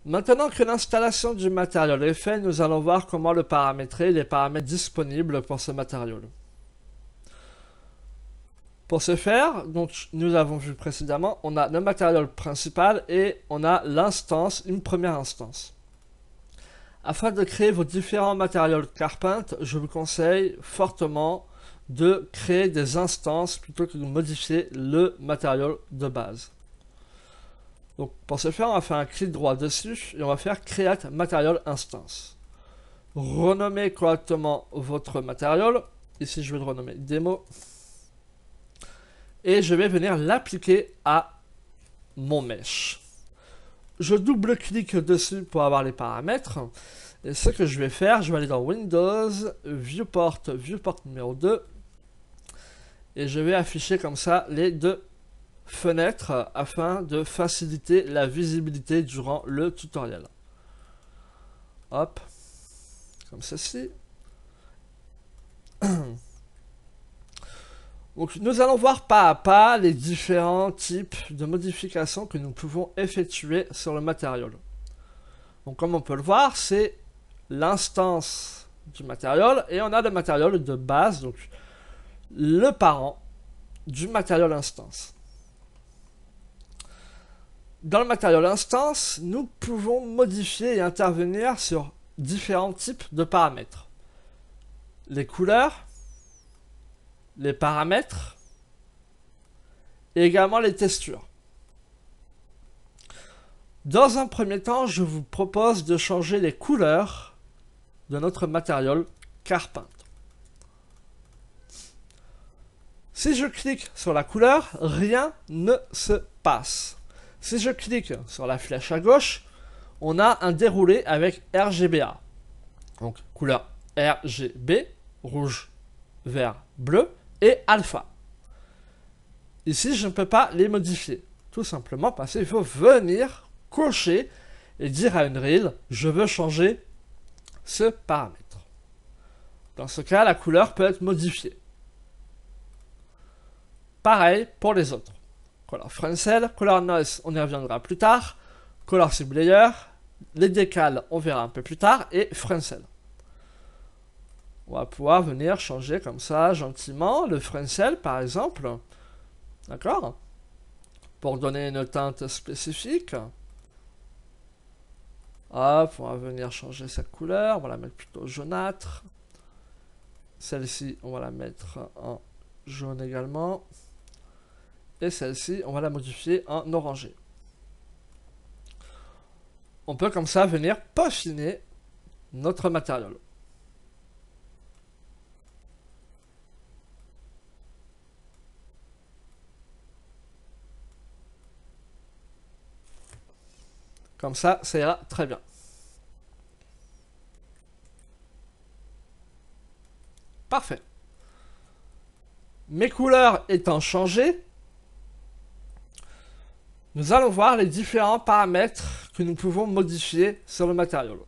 Maintenant que l'installation du matériau est faite, nous allons voir comment le paramétrer, les paramètres disponibles pour ce matériau. Pour ce faire, donc, nous avons vu précédemment, on a le matériau principal et on a l'instance, une première instance. Afin de créer vos différents matériaux Carpent, je vous conseille fortement de créer des instances plutôt que de modifier le matériau de base. Donc pour ce faire, on va faire un clic droit dessus et on va faire Create Material Instance. Renommez correctement votre matériau. Ici, je vais le renommer Démo. Et je vais venir l'appliquer à mon mesh. Je double-clique dessus pour avoir les paramètres. Et ce que je vais faire, je vais aller dans Windows, Viewport numéro 2. Et je vais afficher comme ça les deux fenêtres afin de faciliter la visibilité durant le tutoriel. Hop, comme ceci. Donc nous allons voir pas à pas les différents types de modifications que nous pouvons effectuer sur le matériau. Donc comme on peut le voir, c'est l'instance du matériau et on a le matériau de base, donc le parent du matériau instance. Dans le matériau instance, nous pouvons modifier et intervenir sur différents types de paramètres. Les couleurs, les paramètres et également les textures. Dans un premier temps, je vous propose de changer les couleurs de notre matériau Carpent. Si je clique sur la couleur, rien ne se passe. Si je clique sur la flèche à gauche, on a un déroulé avec RGBA. Donc couleur RGB, rouge, vert, bleu et alpha. Ici, je ne peux pas les modifier. Tout simplement parce qu'il faut venir cocher et dire à Unreal, je veux changer ce paramètre. Dans ce cas, la couleur peut être modifiée. Pareil pour les autres. Color Fresnel, Color Noise, on y reviendra plus tard. Color Seam Layer, les décals, on verra un peu plus tard. Et Fresnel. On va pouvoir venir changer comme ça gentiment le Fresnel par exemple. D'accord? Pour donner une teinte spécifique. Hop, on va venir changer cette couleur. On va la mettre plutôt jaunâtre. Celle-ci, on va la mettre en jaune également. Et celle-ci, on va la modifier en orangé. On peut comme ça venir peaufiner notre matériau. Comme ça ira très bien. Parfait. Mes couleurs étant changées, nous allons voir les différents paramètres que nous pouvons modifier sur le matériau.